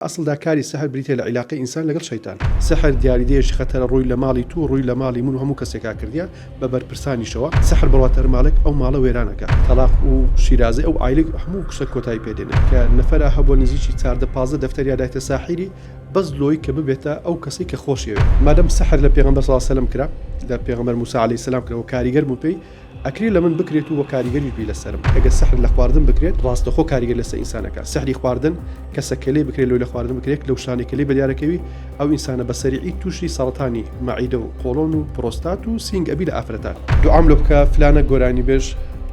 أصل دا كاري سحر بريتي لعلاقة إنسان لقل شيطان سحر دياري ديش خطر روي لمالي تو روي لمالي منو همو كسيكا كرديا ببر برساني شوا سحر برواتر مالك أو مالا ويرانكا طلاق وشيرازي أو عائلك همو كسكوتاي بيدينه كنفر هبو نزيشي تارد بازة دفتر يادايت ساحري بس لوي كببيتا أو كسيك خوشي مادام سحر لبيغمبر صلى الله عليه وسلم كرا لبيغمبر موسى عليه السلام كرا وكاريجر مبي أكري لمن بكريت وكاريجر بي للسرم أجا السحر لخواردن بكريت راست خو كاريجر لسه إنسانك سحر خواردن خواردن بکرێت لەو لە خواردن بکرێت لەو شانێکەکەی بەدیارەکەوی ئەو ئینسانە بە سەریعی تووشی سەرەتانی مەعیدە و قۆڵۆن و پرۆستات و سینگ ئەبی لە ئافرەتان دوعام لۆ بکە فلانە گۆرانی بێژ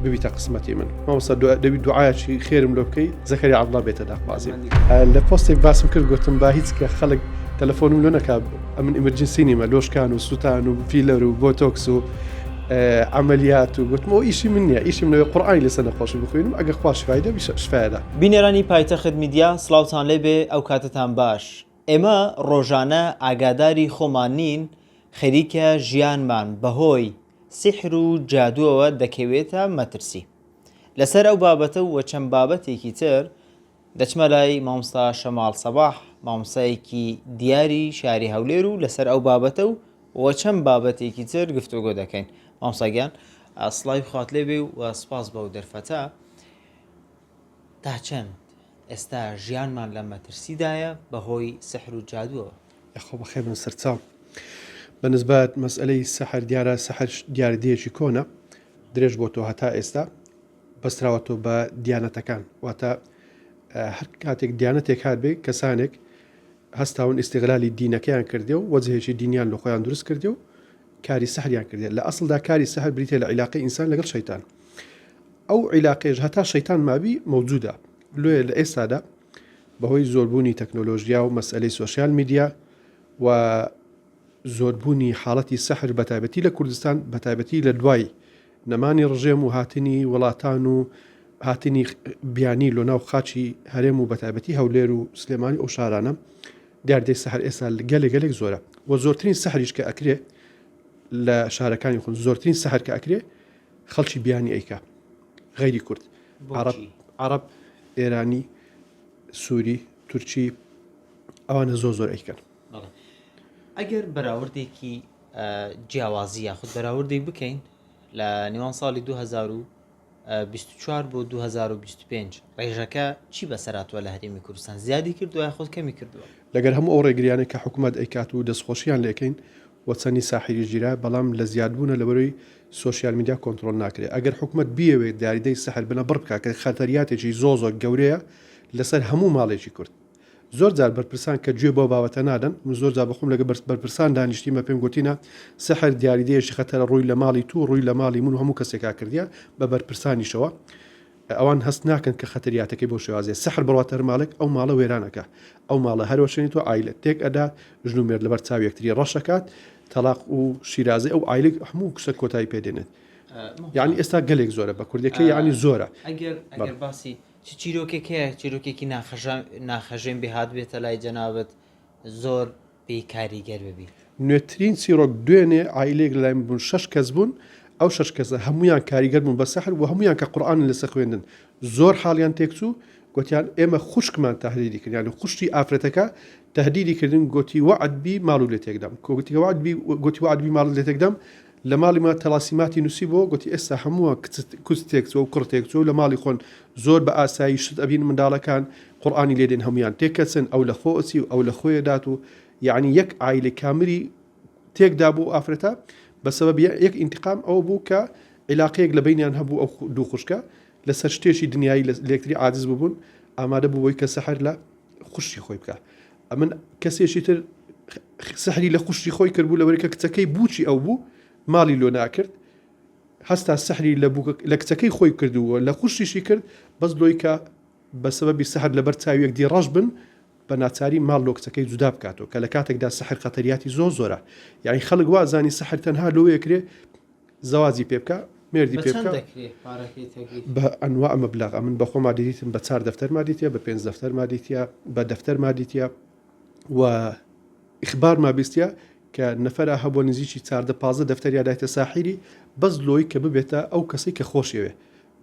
ببیتە قسمەتی من مامۆستا دەبی دوعایەکی خێرم لۆ بکەی زەکەری عەبدوڵڵا بێتە داخوازی لە پۆستێک باسم کرد گوتم با هیچ کە خەڵک تەلەفۆنم لۆ نەکا من ئیمەرجنسی نیمە لۆشکان و سوتان و فیلەر و بۆتۆکس و عملیات و گوتم ئەو ئیشی من نییە ئیشم لەوێ قورئانی لەسەر نەخۆشی بخوێنم ئەگەر خوا شفایدە شفایەدا بینێرانی پایتەخت میدیا سڵاوتان لێبێ ئەو کاتتان باش ئێمە ڕۆژانە ئاگاداری خۆمان نین خەریکە ژیانمان بەهۆی سیحر و جادووەوە دەکەوێتە مەترسی لەسەر ئەو بابەتە و چەند بابەتێکی تر دەچمە لای مامۆستا شەماڵ سەباح مامۆستایەکی دیاری شاری هەولێر و لەسەر ئەو بابەتە و چەند بابەتێکی تر گفتوگۆ دەکەین مامۆستاگیان سڵاوی بخوات لێبێ و سپاس بەو دەرفەتە تا چەند ئێستا ژیانمان لە مەترسیدایە بەهۆی سحر و جادووەوە خۆ بەخێر بن سەرچاو بەنسبەت مەسئلەی سەحر دیارە سەحر دیاردەیەکی کۆنە درێژ بۆ تۆ هەتا ئێستا بەستراوەتەوە بە دیانەتەکان واتە هەر کاتێک دیانەتێک هات بێ کەسانێک هەستاون ئیستیغلالی دینەکەیان کردێ و وەجهێکی دینیان لە خۆیان دروست کردێ و کاری سحریان کردێت لە ئەسڵدا کاری سحر بریتێ لە عیلاقەی ئینسان لەگەڵ شەیتان ئەو عیلاقەیەش هەتا شەیتان مابی مەوجودە لێ لە ئێستادا بەهۆی زۆربوونی تەکنۆلۆژیا و مەسئلەی سۆشیال میدیا و زۆربوونی حاڵەتی سحر بەتایبەتی لە کوردستان بەتایبەتی لە دوای نەمانی ڕژێم و هاتنی وڵاتان و هاتنی بیانی لۆ ناو خاچی هەرێم و بەتایبەتی هەولێر و سلێمانی ئەو شارانە دیاردەی سحر ئێستا گەلێک زۆرە و زۆرترین سحریش کە ئەکرێ لە شارەکانی خۆن زۆرترین سحر کە ئەکرێ خەڵکی بیانی ئەیکا غەیری کورد عەرەب ئێرانی سووری تورکی ئەوانە زۆر ئەیکەن ئەگەر بەراوردێکی جیاوازی یاخود بەراوردێک بکەین لە نێوان ساڵی 2024 بۆ 2025 ڕێژەکە چی بەسەراتوە لە هەرێمی کوردستان زیادی کردووە یاخود کەمی کردووە لەگەر هەموو ئەو ڕێگریانێک کە حکوومەت ئەیکات و دەستخۆشیان لێکەین وەچەنی ساحری ژیرا بەڵام لە زیادبوونە لەبەرەوەی سۆشیال میدیا کۆنتڕۆل ناکرێت ئەگەر حکوومەت بیەوێت دیاریدەی سەحر بنە بڕ بکات کە خەتەریاتێکی زۆر گەورەیە لەسەر هەموو ماڵێکی کورد زۆر جار بەرپرسان کە گوێ بۆ بابەتە نادەن زۆر جار بەخۆم لەگە بەرپرسان دانیشتیمە پێم گوتینە سەحر دیاریدەیەکی خەتەرە ڕووی لە ماڵی تو ڕووی لە ماڵی من و هەموو کەسێکا کردیا بە بەرپرسانیشەوە ئەوان هەست ناکەن کە خەتەریاتەکەی بۆ شێوازێ سەحر بڕواتەر مالک ئەو ماڵە وێرانەکە ئەو ماڵە هەروەشێنی تۆ ئایلە تێک ئەدا ژن و مێرد لەبەر چاو یەکتری ڕەشەکات تەلاق و شیرازی ئەو ئایلێک هەموو کشە کۆتایی پێدێنێت یعنی ئێستا گەلێک زۆرە بە کوردەکە یعنی زۆرە ئەگەر باسی چیرۆکێکەیە چیرۆکێکی ناخەژێن بێهات بێتە لای جەنابەت زۆر پێی کاریگەر ببی نوێترین چیرۆک دوێنێ ئایلێک لای بوون 6 کەس بوون ئەو 6 کەسە هەمویان کاریگەر بوون بە سەحر و هەمویان کە قورئان لەسەر خوێندن زۆر حاڵیان تێکچوو گوتیان ئێمە خوشکمان تەهدیدی کردیان و خوشتی ئافرەتەکە تەهدیدی کردن گوتی وعدبی ماڵ و لێ تێکدەم گوتی وعدبی ماڵ لێ تێکدەم لە ماڵی ما تەلاسیماتی نووسی بۆ گوتی ئێستا هەمووە کوستێکچۆ و کوڕتێکچۆ لە ماڵی خۆن زۆر بە ئاسایی شت ئەبین منداڵەکان قورئانی لێدێن هەمویان تێکەچن ئەو لە خۆچی و ئەو لە خۆیەدات و یعنی یەک ئایلە کامری تێکدا بوو ئافرەتە بەسەبەب یەک ئینتقام ئەو بوو کە عیلاقەیەک لە بینیان هەبوو ئەو دوو خوشکە لەسەر شتێکی دنیایی لێکتری عاجز ببوون ئامادە بووەوەی کە سەحر لە خوشتی خۆی بکە ئەمن کەسێکی تر سەحری لە خوشتی خۆی کرد بوو لەوەی کە کچەکەی بووچی ئەو بوو ماڵی لۆ ناکرد هەستا سەحری لە کچەکەی خۆی کردووە لە خوشتیشی کرد بەس لۆی کە بەسەبەبی سەحر لەبەر چاویەک دی ڕەش بن بە ناچاری ماڵ لۆ کچەکەی جودا بکاتەوە کە لە کاتێکدا سەحر خەتەریاتی زۆرە یعنی خەڵک وازانی سەحر تەنها لۆیەکرێ زەواجی پێ بکە مێردی پێ بکە بە ئەنواع مەبلەغ ئەمن بە خۆما دیتم بە 4 دەفتەر مادیتە بە 5 دەفتەر مادیتە بە دەفتەر مادیتە و ئیخبار مابیستە کە نەفەرە هەبوو نزیکی 4-15 دەفتەر یادایتە ساحری بەس لۆی کە ببێتە ئەو کەسەی کە خۆشیەوێ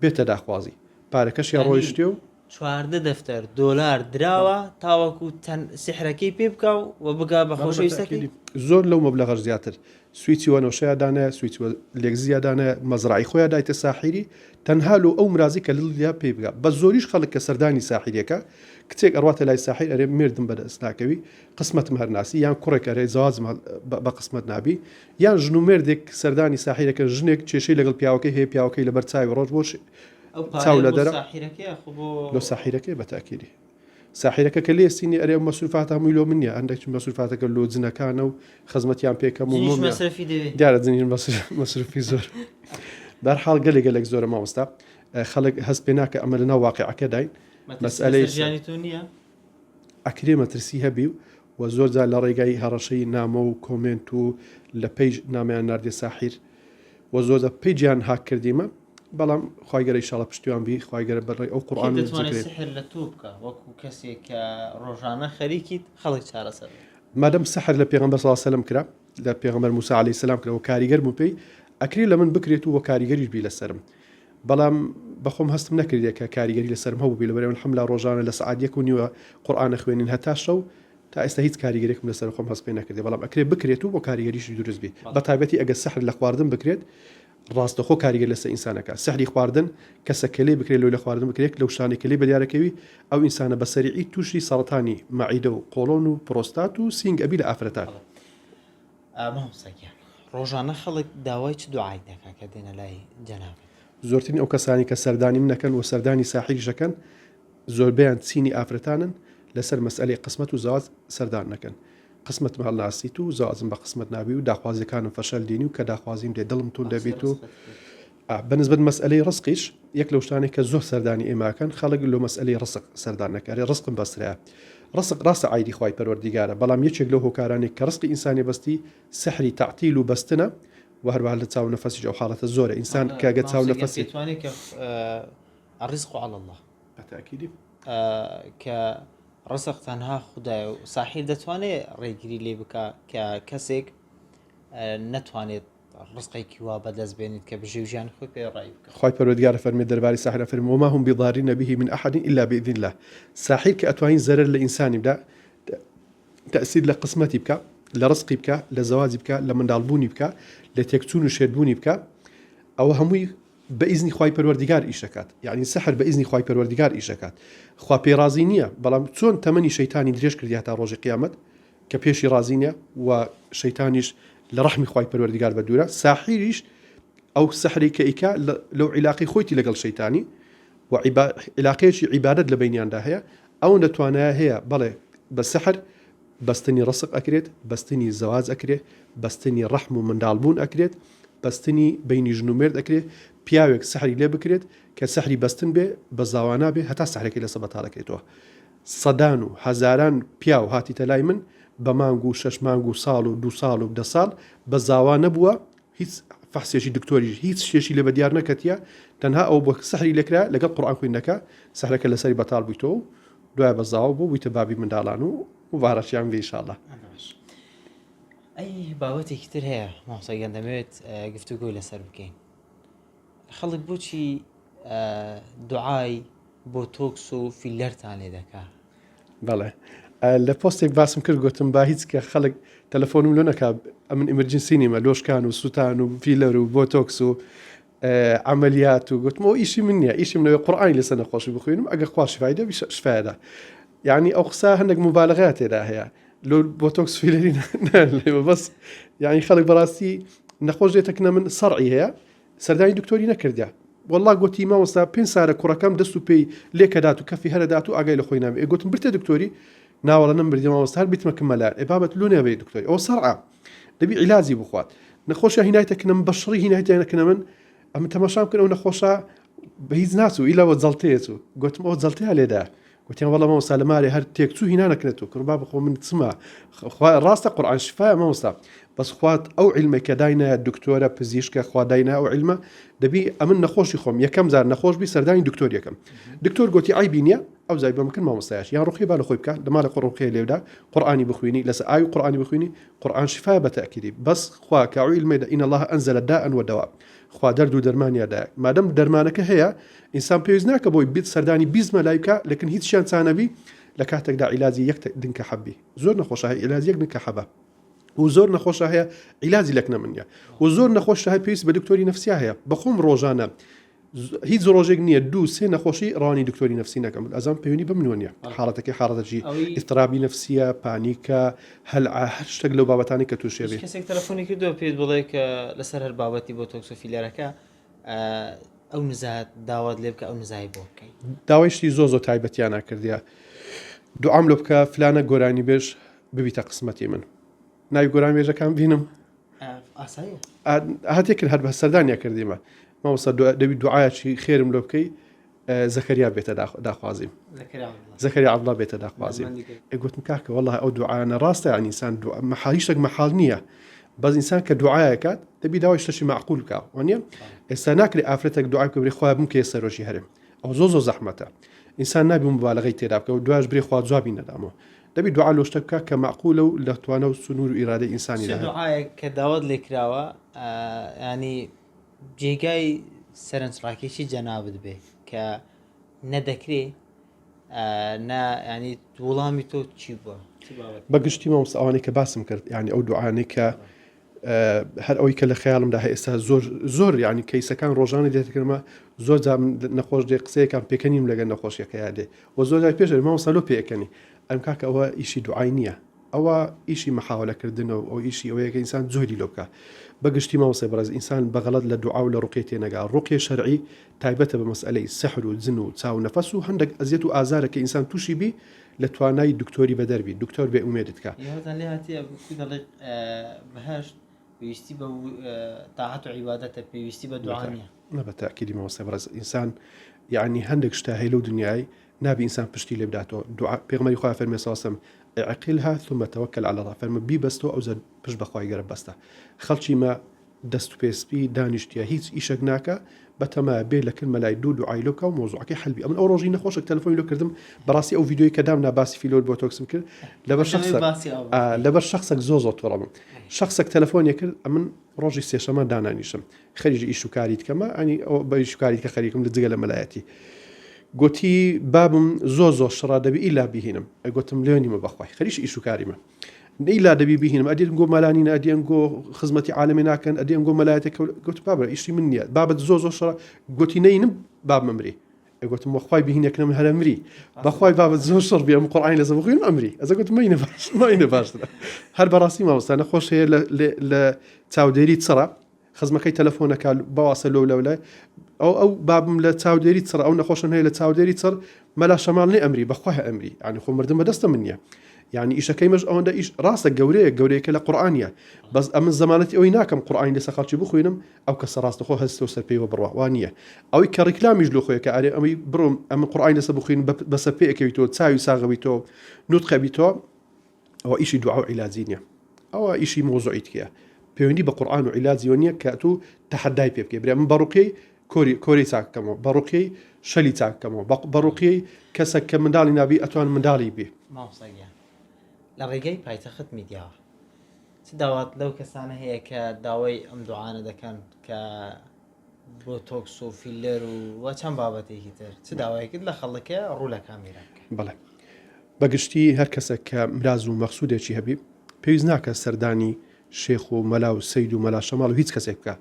بێتە داخوازی پارەکەش یا ڕۆیشتێ و چواردە دەفتەر دۆلار دراوە تاوەکو سحرەکەی پێ بکە و بگا بە خۆشەویستەکەی زۆر لەو مەبلەغەش زیاتر سویچی وەنەوشەیەدانە سویچ لێگزیادانە مەزرعی خۆیان دایتە ساحیری تەنها لۆ ئەو مرازی کە لیا پێ بگا بە زۆریش خەڵک کە سەردانی ساحیریەکە کچێک ئەڕاتە لای ساحیر ئەرێ مردم بەدەست ناکەوی قسمەتم هەرناسی یان کوڕێک ئەرێ زوازم بە قسمەت نابی یان ژن و مێردێک سەردانی ساحیرەکە ژنێک کێشەی لەگەڵ پیاوەکەی هەیە پیاوەکەی لەبەر چاوی ڕۆژ بۆش چاو لە دەرە لۆ ساحیرەکەی بەتاکیری ساحیرەکە کە لێستینی ئەرێ مەسروفات هەمووی لۆ منە هەندێک مەسروفاتەکە لۆ جنەکانە و خزمەتیان پێکەم و دیارە جنین مەسروفی زۆر بەرحاڵ گەلێک زۆرە مامۆستا خەڵک هەست پێ ناکە ئەمە لەناو واقعەکە داین مەسئلەی ژیانی تۆ نییە ئەکرێ مەترسی هەبی و زۆر جار لە ڕێگای هەڕەشەی نامە و کۆمنت و لە پێیج نامیان ناردێ ساحیر و زۆر پێیجیان هاک کردیمە بەڵام خی گەرەی شڵە پشتیوان بی خی گەرە بەڕێ ئەو قورآن سحر لە تۆ بکە وەکو کەسێک کە ڕۆژانە خەریکیت خەڵک چارەسەر مادەم سەحر لە پێغەمبەر صلی الله علیه و سلم کرا لە پێغەمبەر موسی علیه السلام کرا و کاریگەر بوو پێی ئەکرێ لە من بکرێت و کاریگەریش بی لەسرم بەڵام بەخۆم هەستم نەکردێ کە کاریگەری لەسرم هەبوو بی لەبەرەوە الحەمدلله ڕۆژانە لە سەعات 1:30 قورآن خوێنین هەتا شەو تا ئێستا هیچ کاریگەرێکم لەسەر خۆم هەست پێ نەکردێ بەڵام ئەکرێ بکرێت و بۆ کاریگەریش دروست بی بە تایبەتی ئەگە سەحر لە خواردن بکرێت ڕاستەخۆ کاریگەر لەسەر ئینسانەکە سەحری خواردن کەسە کەلێ بکرێت لەو لە خواردن بکرێت لەو شانێک کەلێ بەدیارەکەوی ئەو ئینسانە بەسەریعی تووشی سەرەتانی مەعیدە و قۆڵۆن و پرۆستات و سینگ ئەبی لە ئافرەتان مامۆستاگیان ڕۆژانە خەڵک داوای چ دوعای دەکا کە دێنە لای جەنابەت زۆرترین ئەو کەسانی کە سەردانی منەکەن و سەردانی ساحیریشەکەن زۆربیان چینی ئافرەتانن لەسەر مەسئلەی قسمەت و زاواج سەردان نەکەن قسمەت هەڵناسیت و زوازم بە قسمەت نابی و داخوازیەکانم فەشەل دێنی و کە داخوازیم دێ دڵم تون دەبێت و بەنسبەت مەسئلەی ڕزقیش یەک لەو شتانێک کە زۆر سەردانی ئێماکەن خەڵک لۆ مەسئلەی ڕزق سەردان نەکارێ ڕزقم بەسترایە ڕزق ڕاستە عیدی خوای پەروەردیگارە بەڵام یەکێک لەو هۆکارانێک کە ڕزقی ئینسانی بەستی سەحری تعتیل و بەستنە و هەروەها لە چاو نەفەسیش ئەو حاڵەتە زۆرە ئینسان کەگە چاو نەفەسی توانێت کە الرزق على الله بەتاکیدی کە ڕزق تەنها خوددای و ساحیر دەتوانێت ڕێگیری لێ بکە کە کەسێک نەتوانێت ڕزقێکی وا بەدەست بێنیت کە بژێ ژیان خۆی پێ ڕای بکە خوای پەروەردگارە فەرمێ دەرباری ساحرە فەرمێ وما هم بضارين به من أحد إلا بإذن الله ساحر کە ئەتوانین زەرەر لە ئینسانی بدا تەأسیر لە قسمەتی بکە لە ڕزقی بکە لە زەواجی بکە لە منداڵبوونی بکە لە تێکچوون و شێردبوونی بکە ئەوە هەمووی بە ئیزنی خوای پەروەردگار ئیشەکات یعنی سحر بە ئیزنی خوای پەروەردگار ئیشەکات خوا پێڕازی نییە بەڵام چۆن تەمەنی شەیتانی درێژ کردی هەتا ڕۆژی قیامەت کە پێشی ڕازی نییە و شەیتانیش لە ڕەحمی خوای پەروەردگار بە دوورە ساحیریش ئەو سەحری کە ئیکا لەو عیلاقی خۆیتی لەگەڵ شەیتانی و عیلاقەیەکی عیبادەت لە بینیاندا هەیە ئەو نەتوانایە هەیە بەڵێ بە سەحر بەستنی ڕسق ئەکرێت بەستنی زەواج ئەکرێت بەستنی ڕەحم و منداڵبوون ئەکرێت بەستنی بینی ژن و مێرد ئەکرێت پیاوێک سەحری لێ بکرێت کە سەحری بەستن بێ بە زاوانا بێ هەتا سەحرەکەی لەسەر بەتاڵەکەیتەوە سەدان و هەزاران پیاو هاتیتە لای من بە مانگ و 6 مانگ و ساڵ و 2 ساڵ و 10 ساڵ بە زاوا نەبووە هیچ فەحسێکی دکتۆری هیچ شتێکی لە بەدیار نەکەتیە تەنها ئەو بۆ سەحری لێکرا لەگەڵ قورئان خوێندنەکە سەحرەکە لەسەری بەتاڵ بوویتەوە دوای بە زاوا بوو بوویتە بابی منداڵان و مبارەکیان بێ ئینشاءالله ئەی بابەتێکی تر هەیە مامۆستاگیان دەمەوێت گفتوگۆی لەسەر بکەین خەڵک بۆچی دوعای بۆ تۆکس و فیلەرتان لێ دەکا بەڵێ لە پۆستێک باسم کرد گوتم با هیچ کە خەڵک تەلەفۆنم لۆ نەکا ئەمن ئیمەرجنسی نیمە لۆشکان و سووتان و فیلەر و بۆتۆکس و عملیات و گوتمەوە ئیشی من نییە ئیشی منەوەی قورئانی لەسەر نەخۆشی بخوێنم ئەگەر خوا شیفای دە شفایەدا یعنی ئەو قسە هەندێک مبالغەیە تێدا هەیە لۆ بۆتۆکس فیلەری بەس یعنی خەڵک بەڕاستی نەخۆش دێتەکنە من سەرعی هەیە سەردانی دکتۆری نەکردیا والله گوتی مامۆستا 5 سارە کوڕەکەم دەست و پێی لێکەدات و کەفی هەرەدات و ئاگای لە خۆی نامێ گوتم برتە دکتۆری ناوەڵە نەمبردی مامۆستا هەر بیتمە کمەلا بابەت لۆ نەبێ دکتۆری ئەوە سەرعە دەبی عیلاجی بخوات نەخۆشە هینایتەکنم بەشڕی هینایتەکنە من ئەم تەماشام کرد ئەو نەخۆشە بە هیچ ناچوو ئیلاوە جەڵتەیە و گوتم ئەو جەڵتەیە لێدا گوتیان وەڵام مامۆستا لە مارێ هەر تێکچوو هینا نەکرێتەوە کڕ با بخۆ من چما ڕاستە قورئان شفایە مامۆستا بەس خوات ئەو علمە کە داینە دکتۆرە پزیشکە خوا داینە ئەو علمە دەبی ئەمن نەخۆشی خۆم یەکەم زار نەخۆش بی سەردانی دکتۆر یەکەم دکتۆر گوتی ئایبی نییە ئەو زای بەمکن مامۆستایش یان ڕوخی با لە خۆی بکە لەما لە ڕوخی لێودا قورآانی بخوێنی لەسەر ئاوی قورآانی بخوێنی قورآن شفا بەتەکیدی بەس خوا کە علمێدا ئین الله ئەنزل داء ودواء خوا دەرد و دەرمانیادا مادەم دەرمانەکە هەیە ئینسان پێویست ناکە بۆی بیت سەردانی 20 مەلایکە لەکن هیچیان چانەبی لە کاتێکدا عیلاجی یەک دنکە حەبی زۆر نەخۆشە هەیە عیلاج یەک دنکە حەبە و زۆر نەخۆشە هەیە عیلاجی لەک نەمنیە و زۆر نەخۆشە هەیە پێویست بە دکتۆری نفسیا هەیە بەخۆم ڕۆژانە هیچ ڕۆژێک نییە دوو سێ نەخۆشی ڕوانی دکتۆری نفسی نەکەم ئەزان پەیوەنی بەم نیە حاڵەتەکەی حاڵەتەجی ئیفترابی نفسیە پانیکە هەر شتێک لەو بابەتانی کە تووشێ بێت کەسێک تەلەفۆنی کردو پێت بڵێ کە لەسەر هەر بابەتی بۆ تۆکسۆفیلەرەکە ئەو نزات داوات لێ بکە ئەو نزای بۆ بکەین داوایشتی زۆ تایبەتیانە کردیا دوعام لۆ بکە فلانە گۆرانی بێژ ببیتە قسمەتی من ناوی گۆران بێژەکان بینم هاتێکرد هەر بە سەردانیا کردیمە مامۆستا دەبی دوعایەکی خێرم لۆ بکەی زەکەریا بێتە داخوازیم زەکەریا عەبدوڵڵا بێتە داخوازیم گوتم کاکە وەڵڵاهی ئەو دوعایانە ڕاستە یانی ئینسان هیچ مەحاڵ نییە بەس ئینسان کە دوعایەکات دەبی داوای شتێکی معقول بکە وانە ئێستا ناکرێ ئافرەتێک دوعای بکە بڕی خوا بم کە سەرۆژی هەرم ئەو زۆ زەحمەتە ئینسان نابی مبالغەی تێدا بکە و دوایش بڕی خوا جوابی نەدامەوە دەبی دوعا لۆ شتە بکە کە معقولە و لە توانە و سنوور و ئیرادەی ئینسانی دوعایەک کە داوات لێکراوە ینی جێگای سەرنجڕاکێشی جەنابەت بێ کە نەدەکرێ ینی وەڵامی تۆ چی بووە بەگشتی مامۆستا ئەوانەی کە باسم کرد ینی ئەو دوعانەی کە هەر ئەوەی کە لە خەیاڵمدا هەیە ئێستا زۆر ینی کەیسەکان ڕۆژانە دێتکردمە زۆر نەخۆش دێ قسەیەکان پێکەنیم لەگەن نەخۆشیەکە یادێ و زۆر پێش مامۆستا لۆ پێەکەنی ئەم کاکە ئەوە ئیشی دوعای نییە ئەوە ئیشی مەحاولەکردنەوە ئەو ئیشی ئەوەیەکە ئینسان زۆری لۆ بکە بەگشتی مامۆستا بەڕێز ئینسان بەغەڵەت لە دوعا و لە ڕوقێ تێنەگا ڕوقێ شەرعی تایبەتە بە مەسئلەی سەحر و جن و چاو نەفەس و هەندێک ئەزیەت و ئازارەکە ئینسان تووشی بی لە توانای دکتۆری بەدەربی دکتۆر بێ ئومێدت کە بەهشت پێویستی بە تاعەت و عیبادەتە پێویستی بە دوعانیە نەبەتەکیدی مامۆستا بەڕێز ئینسان یعنی هەندێک شتە هەیە لەو دنیای نابی ئینسان پشتی لێ بداتەوە پێغمبەری خوا فەرمێ ساسم عقلها ثم توكل على الله فەرمە بیبەستەوە ئەو زەر پشت بەخوای گەرە بەستە خەڵکی مە دەست و پێسپی دانیشتە هیچ ئیشەک ناکە بەتەما بێ لە کلمە لای دوو دوعایلۆکە و مۆزوعەکەی حەلبی ئەمن ئەو ڕۆژی نەخۆشێک تەلەفۆنی لۆ کردم بەڕاستی ئەو ڤیدیۆی کە دامنا باسی فیلۆر بۆ تۆکسم کرد لەبەر شخصێک زۆ تووڕەبم شخصێک تەلەفۆنی کرد ئەمن ڕۆژی سێشەمە دانانیشم خەریجی ئیش و کاریت کەمە ئەنی ئەو بە ئیش و کاریت کە خەریکم لە جگە لە مەلایەتی گوتی بابم زۆ شڕا دەبی ئیلا بیهینم ئەگوتم لێنیمە بەخوای خەریش ئیش و کاریمە نەیلا دەبی بهینم ئەدێن گۆ مالانینە ئەدێن گۆ خزمەتی عالمی ناکەن ئەدێن گۆ مەلایەتێک گوت بابە ئیشی من نییە بابەت زۆ شڕا گوتی نەینم باب مەمری ئەگوتم وەخوای بهینەکەم هەرە مری بەخوای بابەت زۆر شڕ بێم قورئانی لەزە بخوێن ئەمری ئەزە گوتم ماینە باشترە هەر بەڕاستی مامۆستا نەخۆش هەیە لە چاودێری چڕە خزمەکەی تەلەفۆنەکە بەواسە لەولای ئەو بابم لە چاودێری چڕ ئەو نەخۆشن هەیە لە چاودێری چڕ مەلا شەماڵنی ئەمری بەخوای ئەمری ینی خۆ مردم بەدەستە من نییە یعنی ئیشەکەی مەش ئەوەندە ئیش ڕاستە گەورەیەکە لە قورئانیە بەس ئەمن زەمانەتی ئەوەی ناکەم قورئانی لەسەر خەڵکی بخوێنم ئەو کەسە ڕاستەخۆ هەستە و سەرپێیەوە بڕوا وانە ئەوەی کە ڕیکلامیش لۆ خۆیەکە ئارێ ئەمەی بڕۆم ئەمە قورئانی لەسەر بخوێن بەسە پێەکەویتەوە چاوی ساغەویتەوە نوت خەبیتەوە ئەوە ئیشی دوعا و عیلاجی نییە ئەوە ئیشی مۆزوعی تکەیە پەیوەندی بە قورئان و عیلاجی نییە کە تو تەحەدای پێ بکەی برێ من بەڕوقەی کۆری چاکەمەوە بەڕوقەی شەلی چاکەمەوە بەڕوقەی کەسێک کە منداڵی نابی ئەتوان منداڵی بێ لە ڕێگەی پایتەخت میدیاوە چ داوات لەو کەسانە هەیە کە داوای ئەم دوعانە دەکەن کە بۆ تۆکس و فیلەر و چەند بابەتێکی تر چ داوایەکت لە خەڵکە ڕوو لە کامێرا بڵێ بەگشتی هەر کەسێک کە مراز و مەقسوودێکی هەبی پێویست ناکە سەردانی شێخ و مەلا و سەید و مەلا شەماڵ و هیچ کەسێک بکە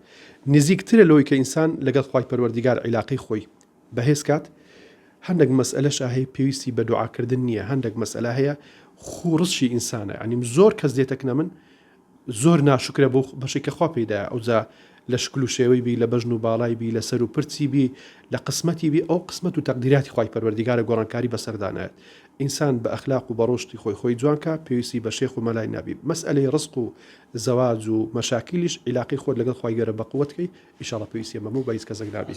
نزیکترە لەوەی کە ئینسان لەگەڵ خوای پەروەردیگار عیلاقەی خۆی بەهێز کات هەندێک مەسئلەش هەیە پێویستی بە دوعاکردن نییە هەندێک مەسئلە هەیە خوڕشی ئینسانە ینی زۆر کەس دێتەکنە من زۆر ناشکرە بۆ بەشێک کە خوا پێدایە ئەوجا لە شکل و شێوەی بی لە بەژن و باڵای بی لە سەر و پرچی بی لە قسمەتی بی ئەو قسمەت و تەقدیراتی خوای پەروەردیگارە گۆڕانکاری بەسەردانایەت ئینسان بە ئەخلاق و بەڕۆشتی خۆی جوانکە پێویستی بە شێخ و مەلای نابی مەسئلەی ڕزق و زەواج و مەشاکیلیش عیلاقەی خۆت لەگەڵ خوای گەورە بە قووەتکەی ئینشاءڵڵا پێویستیە مەموو بە هیچ کەسێک نابی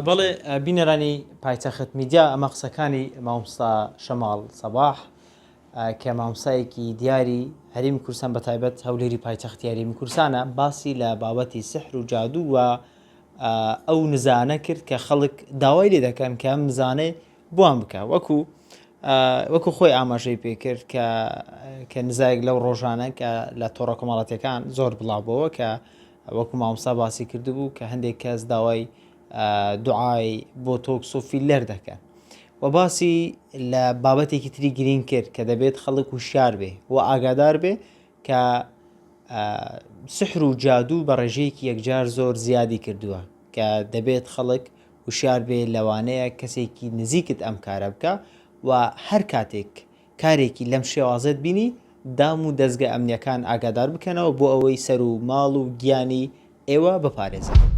بەڵێ بینەرانی پایتەخت میدیا ئەمە قسەکانی مامۆستا شەماڵ سەباح کە مامۆستایەکی دیاری هەرێمی کوردستان بە تایبەت هەولێری پایتەختی هەرێمی کوردستانە باسی لە بابەتی سحر و جادو و ئەو نزانە کرد کە خەڵک داوای لێ دەکەن کە ئەم نزانەی بوان بکە وەکو خۆی ئاماژەی پێکرد کە نزایەک لەو ڕۆژانە کە لە تۆڕە کۆمەڵەتیەکان زۆر بڵاوبەوە کە وەکو مامۆستا باسی کردبوو کە هەندێک کەس داوای دوعای بۆ تۆکس و فیلەر دەکەن و باسی لە بابەتێکی تری گرنگ کرد کە دەبێت خەڵک وشیار بێ و ئاگادار بێ کە سحر و جادو بە ڕێژەیەکی یەکجار زۆر زیادی کردووە کە دەبێت خەڵک وشیار بێ لەوانەیە کەسێکی نزیکت ئەم کارە بکە و هەر کاتێک کارێکی لەم شێوازت بینی دام و دەستگە ئەمنیەکان ئاگادار بکەنەوە بۆ ئەوەی سەر و ماڵ و گیانی ئێوە بپارێزن.